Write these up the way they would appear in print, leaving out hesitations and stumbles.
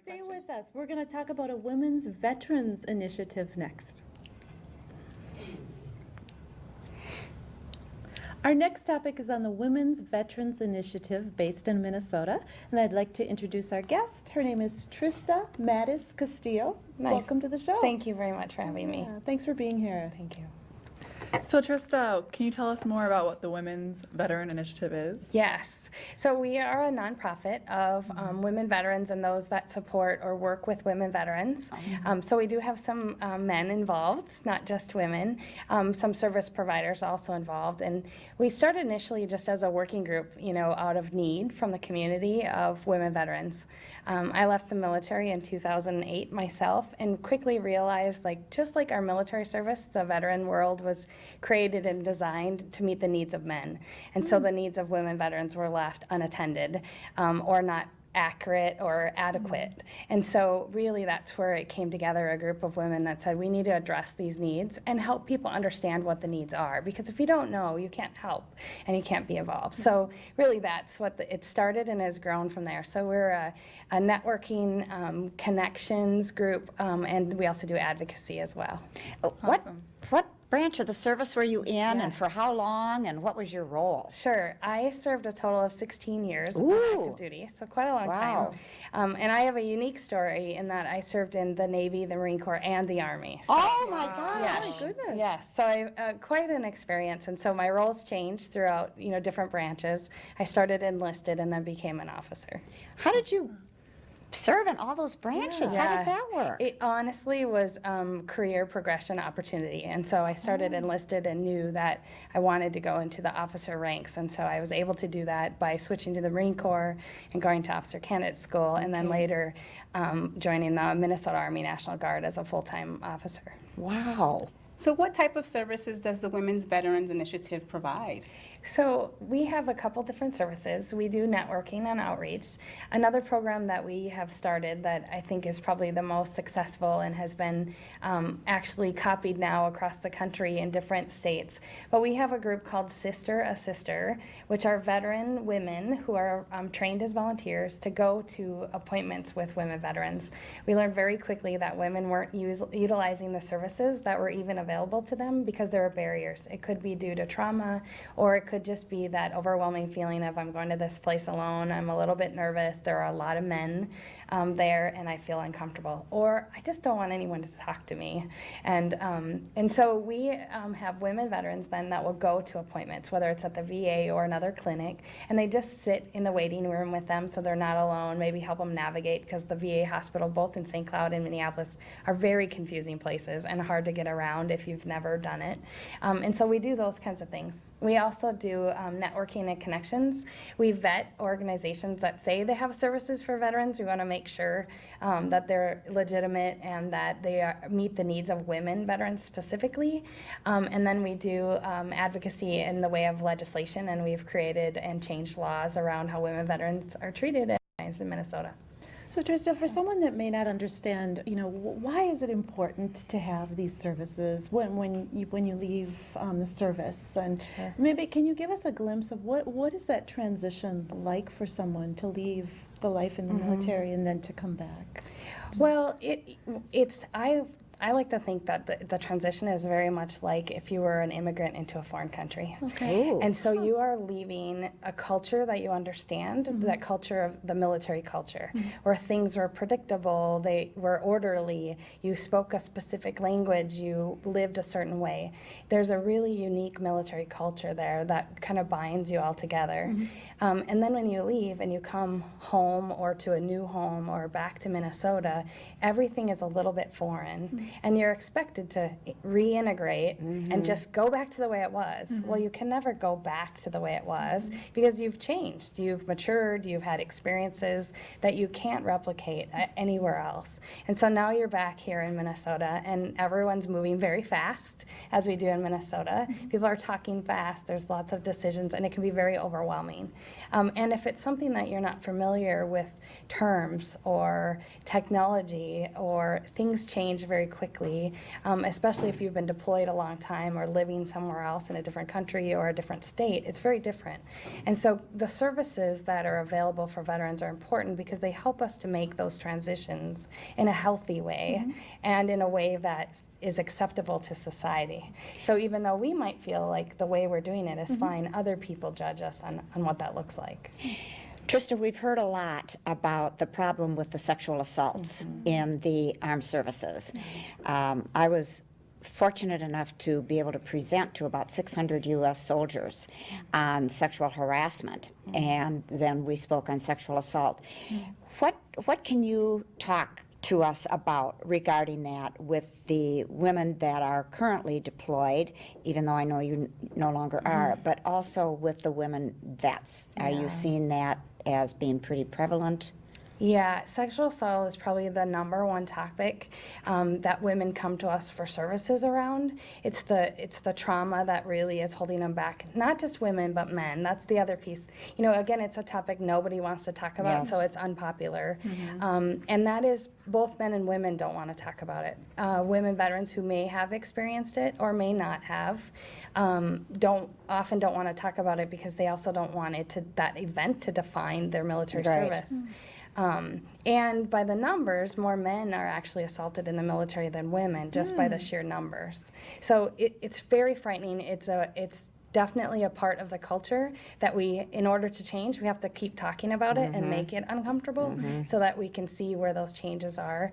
Stay with us. We're going to talk about a Women's Veterans Initiative next. Our next topic is on the Women's Veterans Initiative based in Minnesota, and I'd like to introduce our guest. Her name is Trista Matascastillo. Nice. Welcome to the show. Thank you very much for having me. Thanks for being here. Thank you. So Trista, can you tell us more about what the Women's Veteran Initiative is? Yes. So we are a nonprofit of women veterans and those that support or work with women veterans. So we do have some men involved, not just women, some service providers also involved. And we started initially just as a working group, out of need from the community of women veterans. I left the military in 2008 myself and quickly realized, just like our military service, the veteran world was created and designed to meet the needs of men. And so the needs of women veterans were left unattended or not accurate or adequate. And so really that's where it came together, a group of women that said we need to address these needs and help people understand what the needs are, because if you don't know, you can't help and you can't be involved. So really that's what it started and has grown from there. So we're a networking connections group, and we also do advocacy as well. Awesome. What branch of the service were you in, Yeah. and for how long, and what was your role? Sure. I served a total of 16 years on Ooh. active duty, so quite a long Wow. time. And I have a unique story in that I served in the Navy, the Marine Corps, and the Army. So, Oh my gosh! yes. my goodness. Yes. So I quite an experience, and so my roles changed throughout, different branches. I started enlisted and then became an officer. How did you serve in all those branches? How did that work? It honestly was career progression opportunity. And so I started enlisted and knew that I wanted to go into the officer ranks. And so I was able to do that by switching to the Marine Corps and going to officer candidate school, and then later joining the Minnesota Army National Guard as a full-time officer. Wow. So what type of services does the Women's Veterans Initiative provide? So we have a couple different services. We do networking and outreach. Another program that we have started that I think is probably the most successful and has been actually copied now across the country in different states. But we have a group called Sister a Sister, which are veteran women who are trained as volunteers to go to appointments with women veterans. We learned very quickly that women weren't utilizing the services that were even available to them because there were barriers. It could be due to trauma, or it could just be that overwhelming feeling of I'm going to this place alone, I'm a little bit nervous, there are a lot of men there and I feel uncomfortable, or I just don't want anyone to talk to me. And so we have women veterans then that will go to appointments, whether it's at the VA or another clinic, and they just sit in the waiting room with them so they're not alone, maybe help them navigate, because the VA hospital both in St. Cloud and Minneapolis are very confusing places and hard to get around if you've never done it. And so we do those kinds of things. We also do networking and connections. We vet organizations that say they have services for veterans. We want to make sure that they're legitimate and that they meet the needs of women veterans specifically. And then we do advocacy in the way of legislation, and we've created and changed laws around how women veterans are treated in Minnesota. So Trista, for someone that may not understand, why is it important to have these services when you leave the service? And Sure. maybe can you give us a glimpse of what is that transition like for someone to leave the life in the military and then to come back? Well, I like to think that the transition is very much like if you were an immigrant into a foreign country. Okay. Ooh. And so you are leaving a culture that you understand, that culture of the military culture, where things were predictable, they were orderly, you spoke a specific language, you lived a certain way. There's a really unique military culture there that kind of binds you all together. And then when you leave and you come home or to a new home or back to Minnesota, everything is a little bit foreign. And you're expected to reintegrate and just go back to the way it was. Well, you can never go back to the way it was because you've changed, you've matured, you've had experiences that you can't replicate anywhere else. And so now you're back here in Minnesota and everyone's moving very fast, as we do in Minnesota. People are talking fast, there's lots of decisions, and it can be very overwhelming. And if it's something that you're not familiar with terms or technology, or things change very quickly, especially if you've been deployed a long time or living somewhere else in a different country or a different state. It's very different. And so the services that are available for veterans are important because they help us to make those transitions in a healthy way and in a way that is acceptable to society. So even though we might feel like the way we're doing it is fine, other people judge us on what that looks like. Trista, we've heard a lot about the problem with the sexual assaults in the armed services. I was fortunate enough to be able to present to about 600 U.S. soldiers on sexual harassment, and then we spoke on sexual assault. What can you talk to us about regarding that with the women that are currently deployed, even though I know you no longer are, but also with the women vets? Are you seeing that as being pretty prevalent? Yeah, sexual assault is probably the #1 topic that women come to us for services around. It's the trauma that really is holding them back. Not just women, but men. That's the other piece. You know, again, it's a topic nobody wants to talk about, so it's unpopular. And that is both men and women don't want to talk about it. Women veterans who may have experienced it or may not have don't want to talk about it because they also don't want that event to define their military service. And by the numbers, more men are actually assaulted in the military than women, just by the sheer numbers. So it's very frightening. It's definitely a part of the culture that in order to change, we have to keep talking about it and make it uncomfortable so that we can see where those changes are.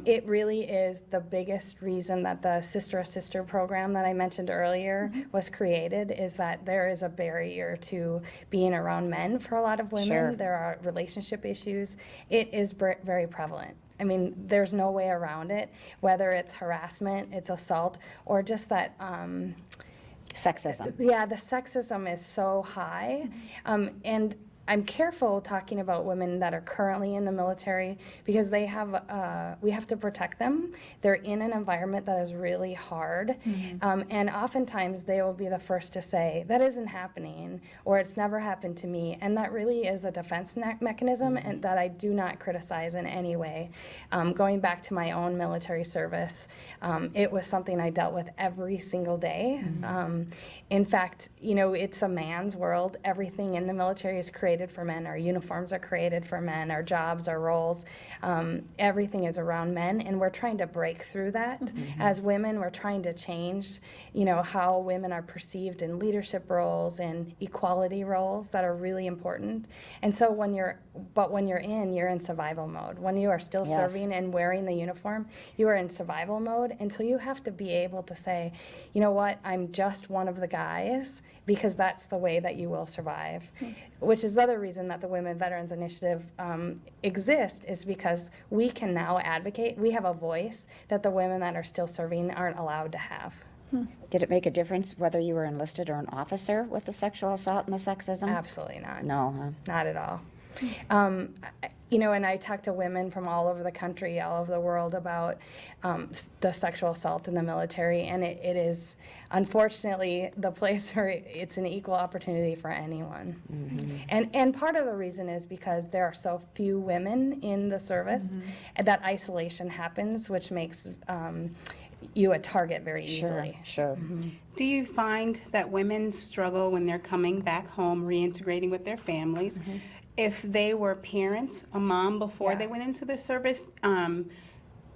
It really is the biggest reason that the Sister to Sister program that I mentioned earlier was created, is that there is a barrier to being around men for a lot of women. Sure. There are relationship issues. It is very prevalent. I mean, there's no way around it, whether it's harassment, it's assault, or just that Sexism. yeah, the sexism is so high. And I'm careful talking about women that are currently in the military because we have to protect them. They're in an environment that is really hard. And oftentimes they will be the first to say, that isn't happening, or it's never happened to me. And that really is a defense mechanism and that I do not criticize in any way. Going back to my own military service, it was something I dealt with every single day. In fact, you know, it's a man's world. Everything in the military is created for men. Our uniforms are created for men. Our jobs, our roles, everything is around men, and we're trying to break through that. As women, we're trying to change, you know, how women are perceived in leadership roles and equality roles that are really important. And so when you're in survival mode. When you are still serving and wearing the uniform, you are in survival mode, and so you have to be able to say, you know what, I'm just one of the guys, because that's the way that you will survive. Which is the other reason that the Women Veterans Initiative exists, is because we can now advocate. We have a voice that the women that are still serving aren't allowed to have. Did it make a difference whether you were enlisted or an officer with the sexual assault and the sexism? Absolutely not. No, huh? Not at all. You know, and I talk to women from all over the country, all over the world about the sexual assault in the military, and it is unfortunately the place where it's an equal opportunity for anyone. And part of the reason is because there are so few women in the service, and that isolation happens, which makes you a target very easily. Sure. Do you find that women struggle when they're coming back home, reintegrating with their families? If they were parents, a mom before they went into the service,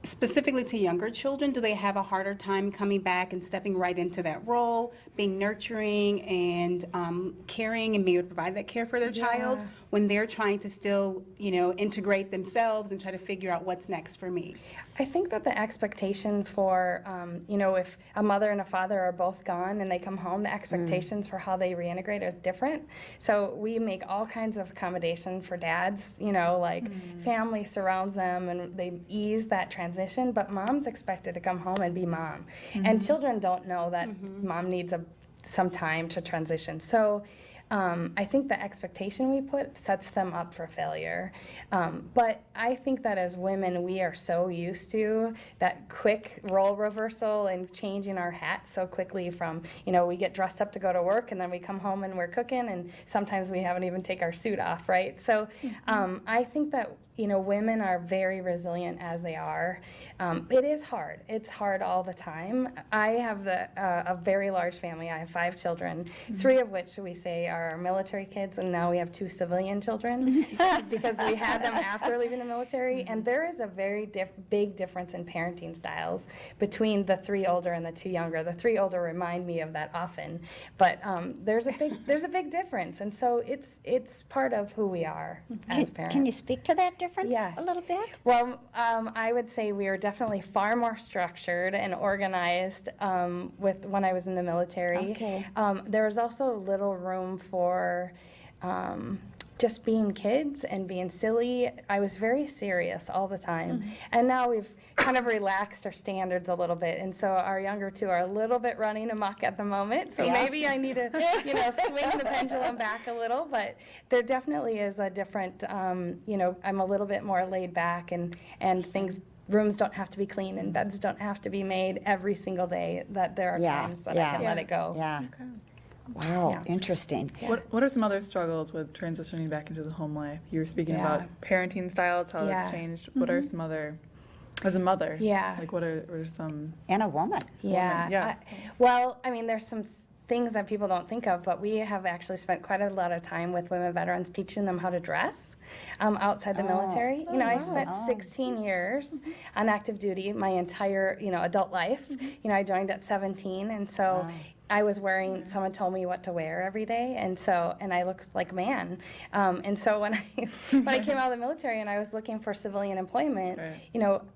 specifically to younger children, do they have a harder time coming back and stepping right into that role, being nurturing and caring and being able to provide that care for their child when they're trying to still, you know, integrate themselves and try to figure out what's next for me? I think that the expectation for, you know, if a mother and a father are both gone and they come home, the expectations for how they reintegrate are different. So we make all kinds of accommodation for dads, you know, like family surrounds them and they ease that transition, but mom's expected to come home and be mom. And children don't know that mom needs some time to transition. So I think the expectation we put sets them up for failure. But I think that as women, we are so used to that quick role reversal and changing our hats so quickly from, you know, we get dressed up to go to work and then we come home and we're cooking and sometimes we haven't even take our suit off, right? So I think that women are very resilient as they are. It is hard. It's hard all the time. I have a very large family. I have 5 children, 3 of which we say are our military kids, and now we have 2 civilian children because we had them after leaving the military. And there is a very big difference in parenting styles between the 3 older and the 2 younger. The 3 older remind me of that often, but there's a big difference, and so it's part of who we are as parents. Can you speak to that difference Yeah. a little bit? Well, I would say we are definitely far more structured and organized with when I was in the military. Okay. There was also little room for just being kids and being silly. I was very serious all the time. And now we've kind of relaxed our standards a little bit. And so our younger 2 are a little bit running amok at the moment. So maybe I need to, swing the pendulum back a little. But there definitely is a different, I'm a little bit more laid back and rooms don't have to be clean and beds don't have to be made every single day, that there are times that I can let it go. Yeah. Wow, Yeah. interesting. What are some other struggles with transitioning back into the home life? You were speaking about parenting styles, how that's changed. What are some other, as a mother? Yeah. Like what are some? And a woman. Yeah. Yeah. There's some things that people don't think of, but we have actually spent quite a lot of time with women veterans teaching them how to dress outside the military. I spent 16 years on active duty, my entire, adult life. I joined at 17, and so I was wearing, someone told me what to wear every day, and I looked like a man. And so when I came out of the military and I was looking for civilian employment,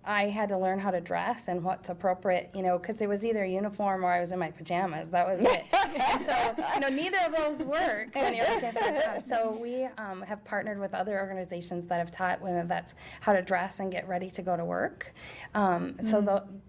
I had to learn how to dress and what's appropriate, because it was either uniform or I was in my pajamas. That was it. And so, neither of those work when you're looking for a job. So we have partnered with other organizations that have taught women vets how to dress and get ready to go to work.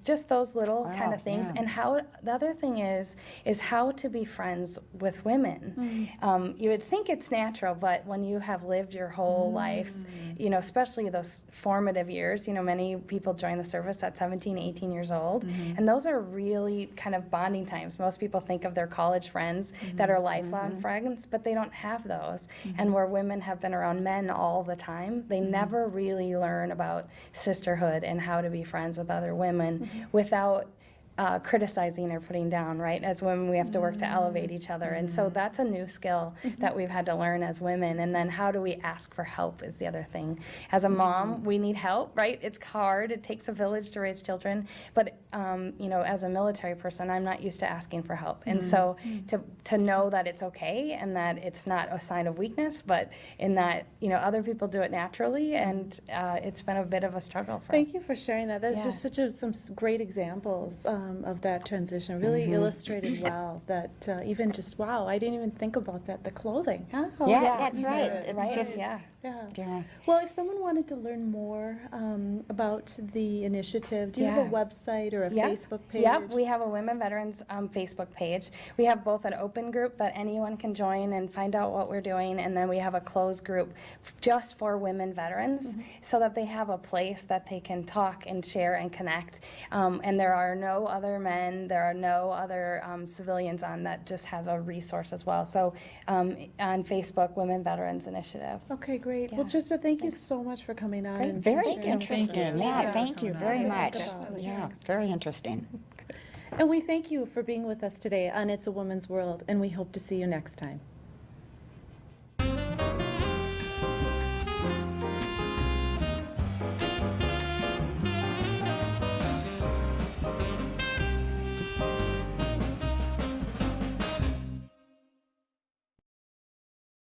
Just those little kind of things. yeah. And how, the other thing is how to be friends with women. You would think it's natural, but when you have lived your whole life, especially those formative years, many people join the service at 17, 18 years old, and those are really kind of bonding times. Most people think of their college friends that are lifelong friends, but they don't have those. And where women have been around men all the time, they never really learn about sisterhood and how to be friends with other women without criticizing or putting down, right? As women, we have to work to elevate each other. And so that's a new skill that we've had to learn as women. And then how do we ask for help is the other thing. As a mom, we need help, right? It's hard. It takes a village to raise children. But, as a military person, I'm not used to asking for help. And so to know that it's okay and that it's not a sign of weakness, but in that, other people do it naturally. And it's been a bit of a struggle for us. Thank you for sharing that. That's just some great examples of that transition. Really illustrated well that even just, wow, I didn't even think about that, the clothing. Huh? Yeah, that's right. It's Right? just, Yeah. yeah. Well, if someone wanted to learn more about the initiative, do you have a website or a Facebook page? Yep, we have a Women Veterans Facebook page. We have both an open group that anyone can join and find out what we're doing, and then we have a closed group just for women veterans so that they have a place that they can talk and share and connect. And there are no other men, there are no other civilians on that, just have a resource as well. So on Facebook, Women Veterans Initiative. Okay, great. Yeah. Well, Trista, thank you so much for coming on. and Very sharing with us. interesting. Yeah, thank you very to much. think about. Yeah, very interesting. And we thank you for being with us today on It's a Woman's World, and we hope to see you next time.